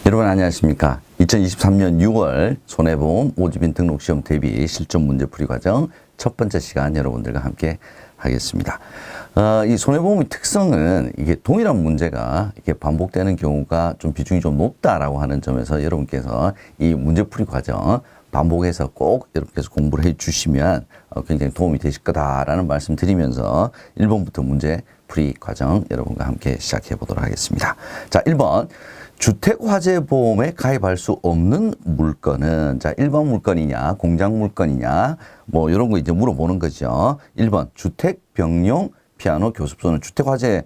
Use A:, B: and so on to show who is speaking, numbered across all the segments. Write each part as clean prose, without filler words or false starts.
A: 여러분 안녕하십니까. 2023년 6월 손해보험 모집인 등록시험 대비 실전 문제풀이 과정 첫 번째 시간 여러분들과 함께 하겠습니다. 이 손해보험의 특성은 이게 동일한 문제가 이렇게 반복되는 경우가 좀 비중이 좀 높다라고 하는 점에서 여러분께서 이 문제풀이 과정 반복해서 꼭 여러분께서 공부를 해 주시면 굉장히 도움이 되실 거다라는 말씀 드리면서 1번부터 문제풀이 과정 여러분과 함께 시작해 보도록 하겠습니다. 자, 1번. 주택화재보험에 가입할 수 없는 물건은, 자, 일반 물건이냐, 공장 물건이냐, 뭐, 이런 거 이제 물어보는 거죠. 1번, 주택병용 피아노 교습소는 주택화재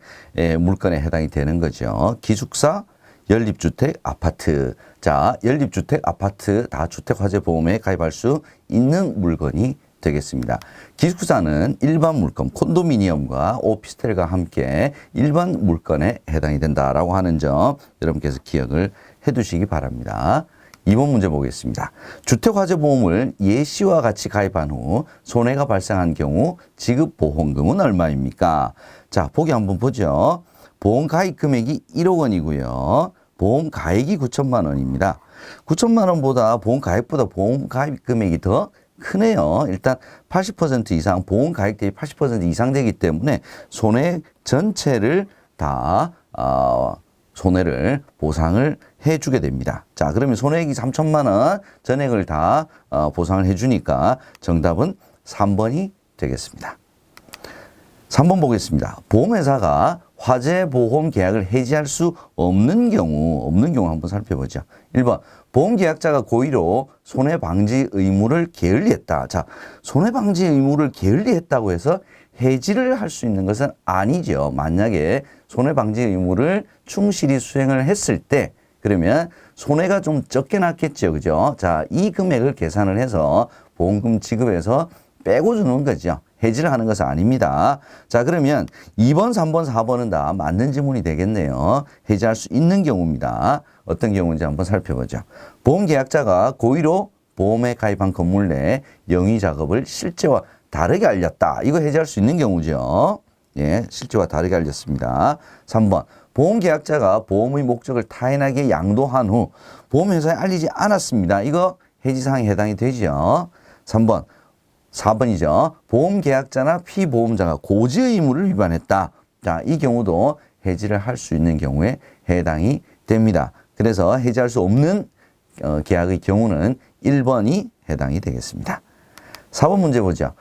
A: 물건에 해당이 되는 거죠. 기숙사, 연립주택, 아파트. 자, 연립주택, 아파트 다 주택화재보험에 가입할 수 있는 물건이 되겠습니다. 기숙사는 일반 물건, 콘도미니엄과 오피스텔과 함께 일반 물건에 해당이 된다라고 하는 점 여러분께서 기억을 해 두시기 바랍니다. 2번 문제 보겠습니다. 주택화재보험을 예시와 같이 가입한 후 손해가 발생한 경우 지급보험금은 얼마입니까? 자, 보기 한번 보죠. 보험 가입 금액이 1억 원이고요. 보험 가액이 9천만 원입니다. 9천만 원보다 보험 가입보다 보험 가입 금액이 더 크네요. 일단 80% 이상, 보험 가액 대비 80% 이상 되기 때문에 손해 전체를 다 손해를 보상을 해주게 됩니다. 자, 그러면 손해액이 3천만 원 전액을 다 보상을 해주니까 정답은 3번이 되겠습니다. 3번 보겠습니다. 보험회사가 화재보험 계약을 해지할 수 없는 경우 한번 살펴보죠. 1번, 보험계약자가 고의로 손해방지 의무를 게을리했다. 자, 손해방지 의무를 게을리했다고 해서 해지를 할 수 있는 것은 아니죠. 만약에 손해방지 의무를 충실히 수행을 했을 때, 그러면 손해가 좀 적게 났겠죠. 그죠? 자, 이 금액을 계산을 해서 보험금 지급에서 빼고 주는 거죠. 해지를 하는 것은 아닙니다. 자, 그러면 2번, 3번, 4번은 다 맞는 지문이 되겠네요. 해지할 수 있는 경우입니다. 어떤 경우인지 한번 살펴보죠. 보험계약자가 고의로 보험에 가입한 건물 내 영위 작업을 실제와 다르게 알렸다. 이거 해지할 수 있는 경우죠. 예, 실제와 다르게 알렸습니다. 3번. 보험계약자가 보험의 목적을 타인에게 양도한 후 보험회사에 알리지 않았습니다. 이거 해지사항에 해당이 되죠. 3번. 4번이죠. 보험계약자나 피보험자가 고지 의무를 위반했다. 자, 이 경우도 해지를 할 수 있는 경우에 해당이 됩니다. 그래서 해지할 수 없는 계약의 경우는 1번이 해당이 되겠습니다. 4번 문제 보죠.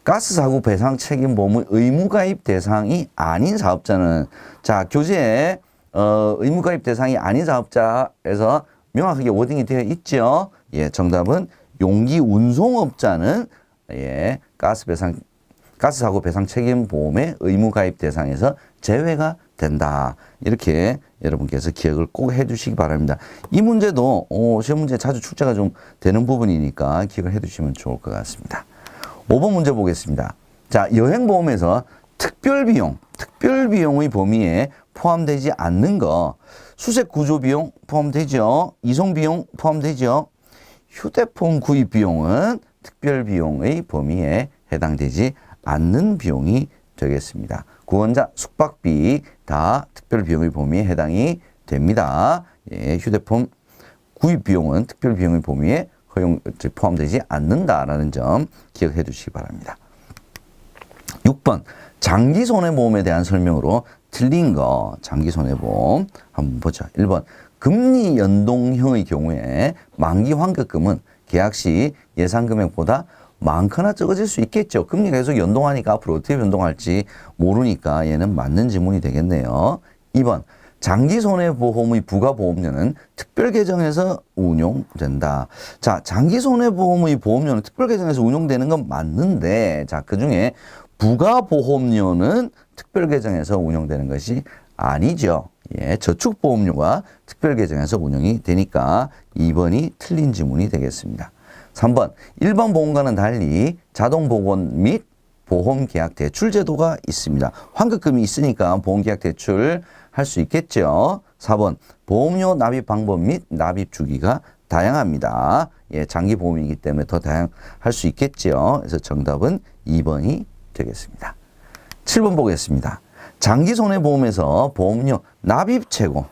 A: 가스사고 배상 책임보험의 의무가입 대상이 아닌 사업자는, 자, 교재에 의무가입 대상이 아닌 사업자에서 명확하게 워딩이 되어 있죠. 예, 정답은 용기 운송업자는 예, 가스사고 배상 책임보험의 의무가입 대상에서 제외가 된다. 이렇게 여러분께서 기억을 꼭 해주시기 바랍니다. 이 문제도 시험 문제 자주 출제가 좀 되는 부분이니까 기억을 해두시면 좋을 것 같습니다. 5번 문제 보겠습니다. 자, 여행보험에서 특별비용의 범위에 포함되지 않는 거, 수색구조비용 포함되죠. 이송비용 포함되죠. 휴대폰 구입비용은 특별비용의 범위에 해당되지 않는 비용이 되겠습니다. 구원자 숙박비 다 특별비용의 범위에 해당이 됩니다. 예, 휴대폰 구입비용은 특별비용의 범위에 포함되지 않는다라는 점 기억해 두시기 바랍니다. 6번 장기손해보험에 대한 설명으로 틀린 거, 장기손해보험 한번 보죠. 1번 금리 연동형의 경우에 만기 환급금은 계약 시 예상 금액보다 많거나 적어질 수 있겠죠. 금리가 계속 연동하니까 앞으로 어떻게 변동할지 모르니까 얘는 맞는 지문이 되겠네요. 2번 장기손해보험의 부가보험료는 특별계정에서 운용된다. 자, 장기손해보험의 보험료는 특별계정에서 운용되는 건 맞는데, 자, 그중에 부가보험료는 특별계정에서 운용되는 것이 아니죠. 예, 저축보험료가 특별계정에서 운영이 되니까 2번이 틀린 지문이 되겠습니다. 3번, 일반 보험과는 달리 자동보건 및 보험계약 대출 제도가 있습니다. 환급금이 있으니까 보험계약 대출 할 수 있겠죠. 4번, 보험료 납입 방법 및 납입 주기가 다양합니다. 예, 장기보험이기 때문에 더 다양할 수 있겠죠. 그래서 정답은 2번이 되겠습니다. 7번 보겠습니다. 장기손해보험에서 보험료 납입 최고,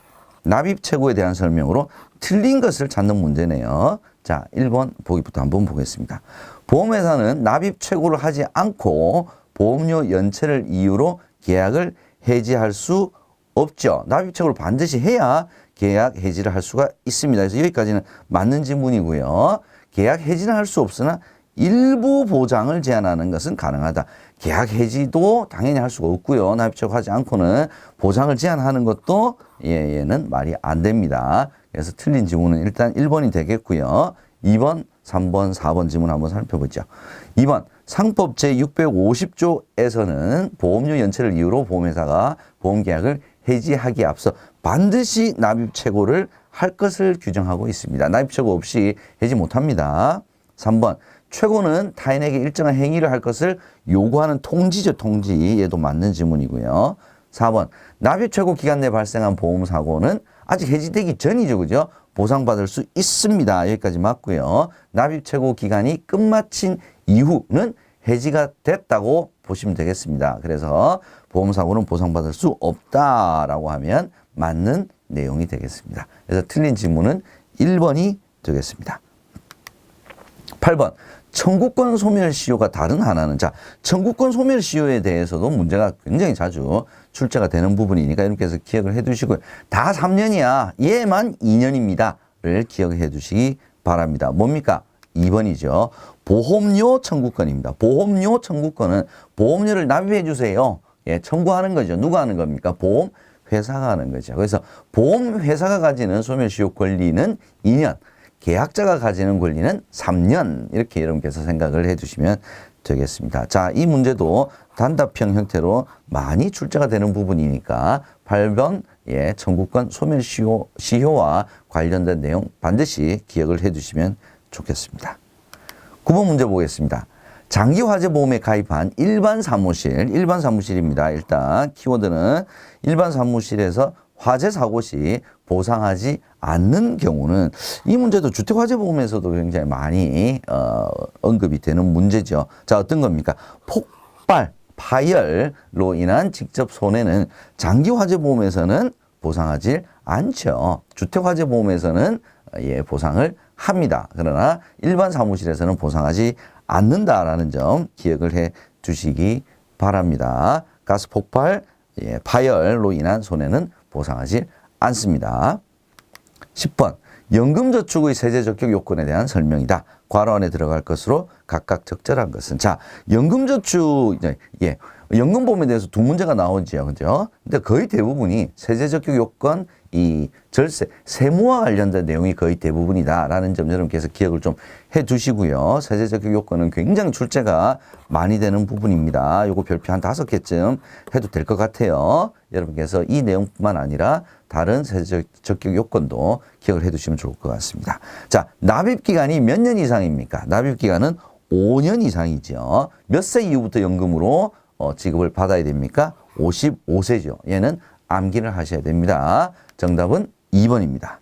A: 납입 최고에 대한 설명으로 틀린 것을 찾는 문제네요. 자, 1번 보기부터 한번 보겠습니다. 보험회사는 납입 최고를 하지 않고 보험료 연체를 이유로 계약을 해지할 수 없죠. 납입 최고를 반드시 해야 계약 해지를 할 수가 있습니다. 그래서 여기까지는 맞는 지문이고요. 계약 해지는 할 수 없으나 일부 보장을 제한하는 것은 가능하다. 계약 해지도 당연히 할 수가 없고요. 납입 최고 하지 않고는 보장을 제한하는 것도 얘는 말이 안 됩니다. 그래서 틀린 지문은 일단 1번이 되겠고요. 2번, 3번, 4번 지문 한번 살펴보죠. 2번, 상법 제650조에서는 보험료 연체를 이유로 보험회사가 보험계약을 해지하기에 앞서 반드시 납입 최고를 할 것을 규정하고 있습니다. 납입 최고 없이 해지 못합니다. 3번, 최고는 타인에게 일정한 행위를 할 것을 요구하는 통지죠. 통지. 얘도 맞는 지문이고요. 4번, 납입 최고 기간 내에 발생한 보험사고는 아직 해지되기 전이죠. 그죠? 보상받을 수 있습니다. 여기까지 맞고요. 납입 최고 기간이 끝마친 이후는 해지가 됐다고 보시면 되겠습니다. 그래서 보험사고는 보상받을 수 없다라고 하면 맞는 내용이 되겠습니다. 그래서 틀린 지문은 1번이 되겠습니다. 8번. 청구권 소멸시효가 다른 하나는, 자, 청구권 소멸시효에 대해서도 문제가 굉장히 자주 출제가 되는 부분이니까 이렇게 해서 기억을 해 두시고요. 다 3년이야. 얘만 2년입니다.를 기억해 두시기 바랍니다. 뭡니까? 2번이죠. 보험료 청구권입니다. 보험료 청구권은 보험료를 납입해 주세요. 예, 청구하는 거죠. 누가 하는 겁니까? 보험회사가 하는 거죠. 그래서 보험회사가 가지는 소멸시효 권리는 2년. 계약자가 가지는 권리는 3년 이렇게 여러분께서 생각을 해주시면 되겠습니다. 자, 이 문제도 단답형 형태로 많이 출제가 되는 부분이니까 8번 청구권 소멸시효와 관련된 내용 반드시 기억을 해주시면 좋겠습니다. 9번 문제 보겠습니다. 장기화재보험에 가입한 일반 사무실입니다. 일단 키워드는 일반 사무실에서 화재 사고 시 보상하지 않는 경우는, 이 문제도 주택화재보험에서도 굉장히 많이 언급이 되는 문제죠. 자, 어떤 겁니까? 폭발, 파열로 인한 직접 손해는 장기화재보험에서는 보상하지 않죠. 주택화재보험에서는 보상을 합니다. 그러나 일반 사무실에서는 보상하지 않는다라는 점 기억을 해 주시기 바랍니다. 가스 폭발, 파열로 인한 손해는 보상하지 않습니다. 10번, 연금저축의 세제적격 요건에 대한 설명이다. 괄호 안에 들어갈 것으로 각각 적절한 것은. 자, 연금저축, 연금보험에 대해서 두 문제가 나오죠. 그죠? 근데 거의 대부분이 세제적격 요건, 이 절세, 세무와 관련된 내용이 거의 대부분이다라는 점 여러분께서 기억을 좀 해 두시고요. 세제적격 요건은 굉장히 출제가 많이 되는 부분입니다. 요거 별표 한 5개쯤 해도 될 것 같아요. 여러분께서 이 내용뿐만 아니라 다른 세제적격 요건도 기억을 해 두시면 좋을 것 같습니다. 자, 납입기간이 몇 년 이상입니까? 납입기간은 5년 이상이죠. 몇 세 이후부터 연금으로 지급을 받아야 됩니까? 55세죠. 얘는 암기를 하셔야 됩니다. 정답은 2번입니다.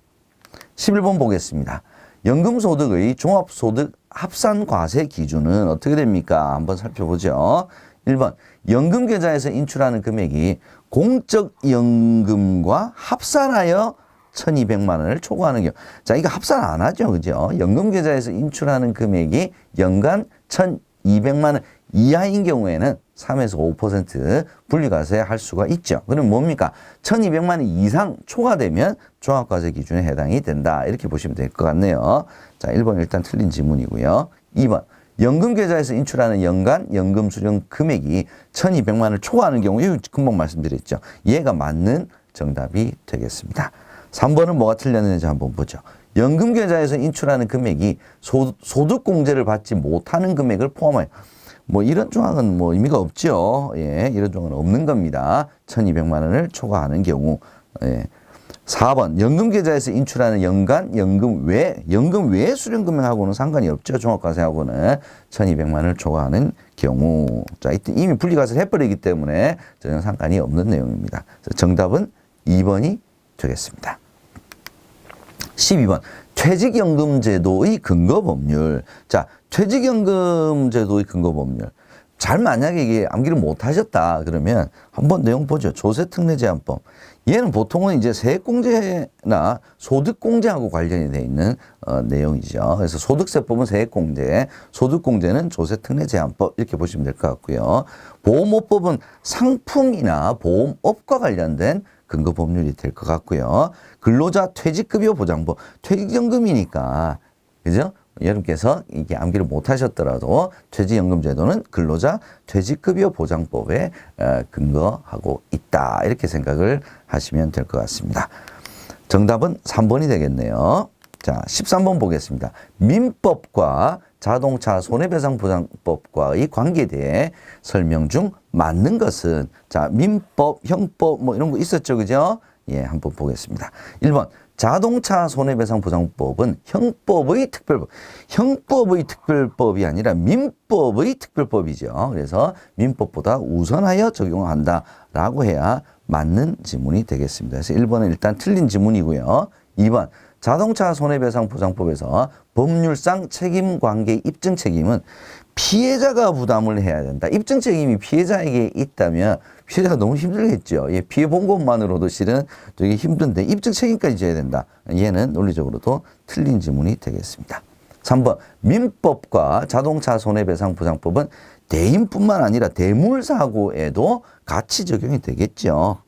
A: 11번 보겠습니다. 연금소득의 종합소득 합산과세 기준은 어떻게 됩니까? 한번 살펴보죠. 1번, 연금계좌에서 인출하는 금액이 공적연금과 합산하여 1,200만 원을 초과하는 경우. 자, 이거 합산 안 하죠. 그죠? 연금계좌에서 인출하는 금액이 연간 1,200만 원 이하인 경우에는 3에서 5% 분리과세 할 수가 있죠. 그럼 뭡니까? 1,200만 원 이상 초과되면 종합과세 기준에 해당이 된다. 이렇게 보시면 될 것 같네요. 자, 1번 일단 틀린 지문이고요. 2번, 연금계좌에서 인출하는 연간 연금 수령 금액이 1,200만 원을 초과하는 경우, 이거 금방 말씀드렸죠. 얘가 맞는 정답이 되겠습니다. 3번은 뭐가 틀렸는지 한번 보죠. 연금계좌에서 인출하는 금액이 소득공제를 받지 못하는 금액을 포함하여, 뭐 이런 조항은 뭐 의미가 없죠. 이런 조항은 없는 겁니다. 1,200만 원을 초과하는 경우. 4번, 연금계좌에서 인출하는 연간 연금 외 수령 금액하고는 상관이 없죠. 종합과세하고는 1,200만 원을 초과하는 경우. 자, 이때 이미 분리과세를 해버리기 때문에 전혀 상관이 없는 내용입니다. 정답은 2번이 되겠습니다. 12번, 퇴직연금제도의 근거법률. 자, 퇴직연금제도의 근거법률. 잘 만약에 이게 암기를 못 하셨다 그러면 한번 내용 보죠. 조세특례제한법. 얘는 보통은 이제 세액공제나 소득공제하고 관련이 되어 있는 내용이죠. 그래서 소득세법은 세액공제, 소득공제는 조세특례제한법 이렇게 보시면 될 것 같고요. 보험업법은 상품이나 보험업과 관련된 근거법률이 될 것 같고요. 근로자 퇴직급여 보장법, 퇴직연금이니까 그죠? 여러분께서 이게 암기를 못 하셨더라도 퇴직연금제도는 근로자 퇴직급여 보장법에 근거하고 있다. 이렇게 생각을 하시면 될 것 같습니다. 정답은 3번이 되겠네요. 자, 13번 보겠습니다. 민법과 자동차 손해배상보장법과의 관계에 대해 설명 중 맞는 것은, 자, 민법, 형법 뭐 이런 거 있었죠. 그죠? 예, 한번 보겠습니다. 1번. 자동차 손해배상보장법은 형법의 특별법, 형법의 특별법이 아니라 민법의 특별법이죠. 그래서 민법보다 우선하여 적용한다라고 해야 맞는 지문이 되겠습니다. 그래서 1번은 일단 틀린 지문이고요. 2번, 자동차 손해배상보장법에서 법률상 책임관계 입증 책임은 피해자가 부담을 해야 된다. 입증 책임이 피해자에게 있다면 피해자가 너무 힘들겠죠. 예, 피해 본 것만으로도 실은 되게 힘든데 입증 책임까지 져야 된다. 얘는 논리적으로도 틀린 지문이 되겠습니다. 3번, 민법과 자동차 손해배상보장법은 대인뿐만 아니라 대물사고에도 같이 적용이 되겠죠.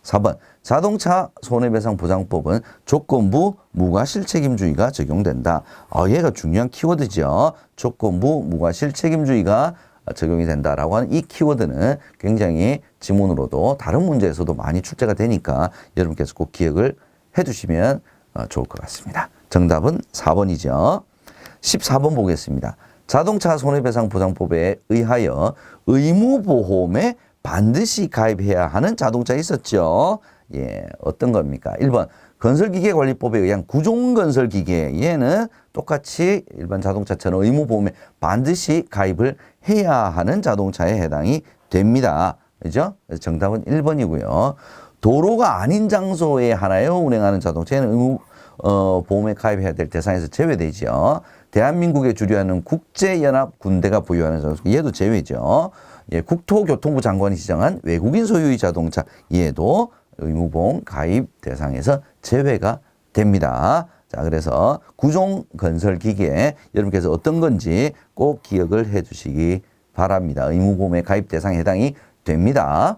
A: 4번, 자동차 손해배상보장법은 조건부 무과실책임주의가 적용된다. 얘가 중요한 키워드죠. 조건부 무과실책임주의가 적용이 된다라고 하는 이 키워드는 굉장히 지문으로도 다른 문제에서도 많이 출제가 되니까 여러분께서 꼭 기억을 해두시면 좋을 것 같습니다. 정답은 4번이죠. 14번 보겠습니다. 자동차 손해배상보장법에 의하여 의무보험에 반드시 가입해야 하는 자동차 있었죠. 예, 어떤 겁니까? 1번, 건설기계관리법에 의한 구종건설기계. 얘는 똑같이 일반 자동차처럼 의무보험에 반드시 가입을 해야 하는 자동차에 해당이 됩니다. 그죠? 그래서 정답은 1번이고요. 도로가 아닌 장소에 하나여 운행하는 자동차에는 의무보험에 가입해야 될 대상에서 제외되죠. 대한민국에 주류하는 국제연합 군대가 보유하는 자동차, 얘도 제외죠. 예, 국토교통부 장관이 지정한 외국인 소유의 자동차, 얘도 의무보험 가입 대상에서 제외가 됩니다. 자, 그래서 구종건설기계 여러분께서 어떤 건지 꼭 기억을 해 두시기 바랍니다. 의무보험의 가입 대상에 해당이 됩니다.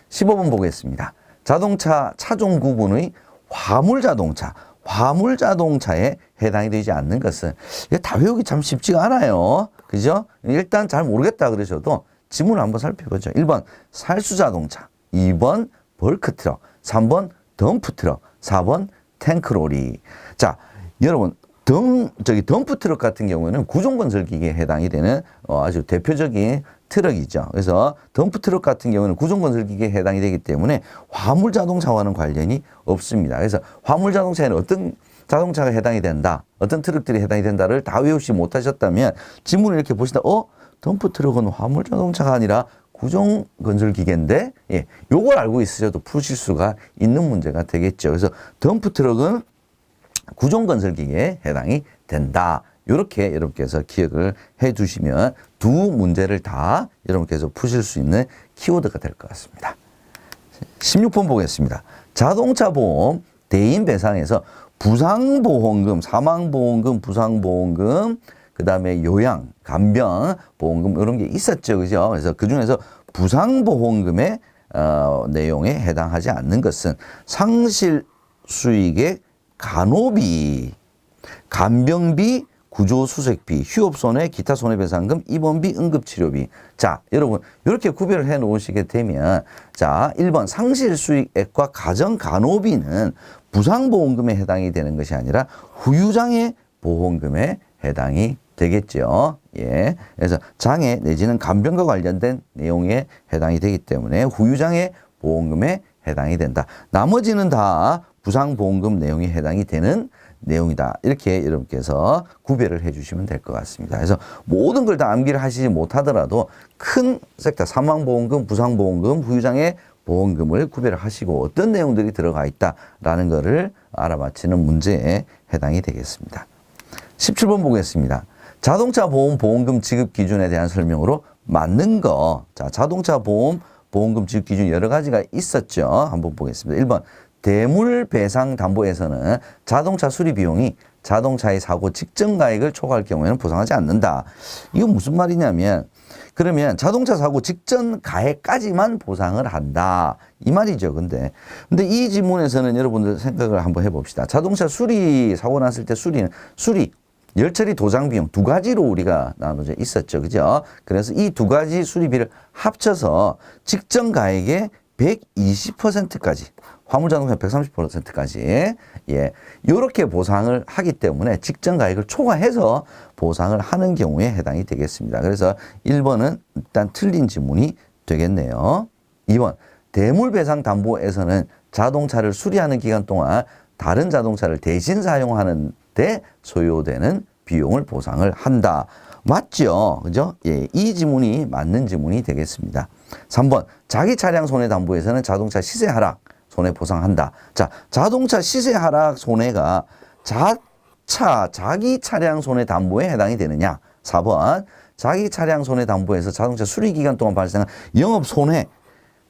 A: 15번 보겠습니다. 자동차 차종 구분의 화물자동차, 화물자동차에 해당이 되지 않는 것은, 이게 다 외우기 참 쉽지가 않아요. 그죠? 일단 잘 모르겠다 그러셔도 지문을 한번 살펴보죠. 1번 살수자동차, 2번 벌크트럭, 3번 덤프트럭, 4번 탱크로리. 자, 여러분 덤프트럭 같은 경우에는 구종건설기계에 해당이 되는 아주 대표적인 트럭이죠. 그래서 덤프트럭 같은 경우는 구종건설기계에 해당이 되기 때문에 화물자동차와는 관련이 없습니다. 그래서 화물자동차에는 어떤 자동차가 해당이 된다, 어떤 트럭들이 해당이 된다를 다 외우지 못하셨다면 지문을 이렇게 보시다 덤프트럭은 화물자동차가 아니라 구종건설기계인데, 예, 요걸 알고 있으셔도 푸실 수가 있는 문제가 되겠죠. 그래서 덤프트럭은 구종건설기계에 해당이 된다. 이렇게 여러분께서 기억을 해 두시면 두 문제를 다 여러분께서 푸실 수 있는 키워드가 될 것 같습니다. 16번 보겠습니다. 자동차 보험 대인 배상에서 부상보험금, 사망보험금, 부상보험금, 그 다음에 요양, 간병, 보험금 이런 게 있었죠. 그죠? 그래서 그 중에서 부상보험금의 내용에 해당하지 않는 것은 상실 수익의 간호비, 간병비, 구조수색비, 휴업손해, 기타 손해배상금, 입원비, 응급치료비. 자, 여러분 이렇게 구별을 해 놓으시게 되면, 자, 1번 상실수익액과 가정간호비는 부상보험금에 해당이 되는 것이 아니라 후유장애 보험금에 해당이 되겠죠. 예. 그래서 장애 내지는 간병과 관련된 내용에 해당이 되기 때문에 후유장애 보험금에 해당이 된다. 나머지는 다 부상보험금 내용에 해당이 되는 내용이다. 이렇게 여러분께서 구별을 해 주시면 될 것 같습니다. 그래서 모든 걸 다 암기를 하시지 못하더라도 큰 섹터, 사망보험금, 부상보험금, 후유장애 보험금을 구별을 하시고 어떤 내용들이 들어가 있다라는 것을 알아맞히는 문제에 해당이 되겠습니다. 17번 보겠습니다. 자동차 보험 보험금 지급 기준에 대한 설명으로 맞는 거. 자, 자동차 보험, 보험금 지급 기준 여러 가지가 있었죠. 한번 보겠습니다. 1번, 대물배상담보에서는 자동차 수리 비용이 자동차의 사고 직전 가액을 초과할 경우에는 보상하지 않는다. 이거 무슨 말이냐면, 그러면 자동차 사고 직전 가액까지만 보상을 한다. 이 말이죠. 근데 이 지문에서는 여러분들 생각을 한번 해봅시다. 자동차 수리, 사고 났을 때 수리, 열처리 도장 비용 두 가지로 우리가 나눠져 있었죠. 그죠? 그래서 이 두 가지 수리비를 합쳐서 직전 가액의 120%까지, 화물자동차 130%까지, 예, 요렇게 보상을 하기 때문에 직전 가액을 초과해서 보상을 하는 경우에 해당이 되겠습니다. 그래서 1번은 일단 틀린 지문이 되겠네요. 2번, 대물배상담보에서는 자동차를 수리하는 기간 동안 다른 자동차를 대신 사용하는 데 소요되는 비용을 보상을 한다. 맞죠? 그죠? 예, 이 지문이 맞는 지문이 되겠습니다. 3번, 자기 차량 손해담보에서는 자동차 시세 하락 손해 보상한다. 자, 자동차 시세 하락 손해가 자기 차량 손해담보에 해당이 되느냐? 4번, 자기 차량 손해담보에서 자동차 수리 기간 동안 발생한 영업 손해.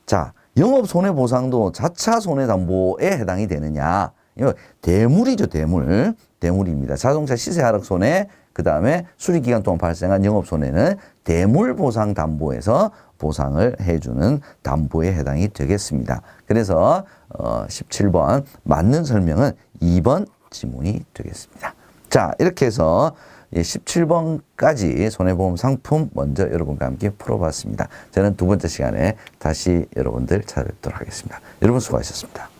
A: 자, 영업 손해 보상도 자차 손해담보에 해당이 되느냐? 이거 대물이죠, 대물. 대물입니다. 자동차 시세 하락 손해, 그 다음에 수리 기간 동안 발생한 영업 손해는 대물 보상 담보에서 보상을 해주는 담보에 해당이 되겠습니다. 그래서 17번 맞는 설명은 2번 지문이 되겠습니다. 자, 이렇게 해서 17번까지 손해보험 상품 먼저 여러분과 함께 풀어봤습니다. 저는 두 번째 시간에 다시 여러분들 찾아뵙도록 하겠습니다. 여러분 수고하셨습니다.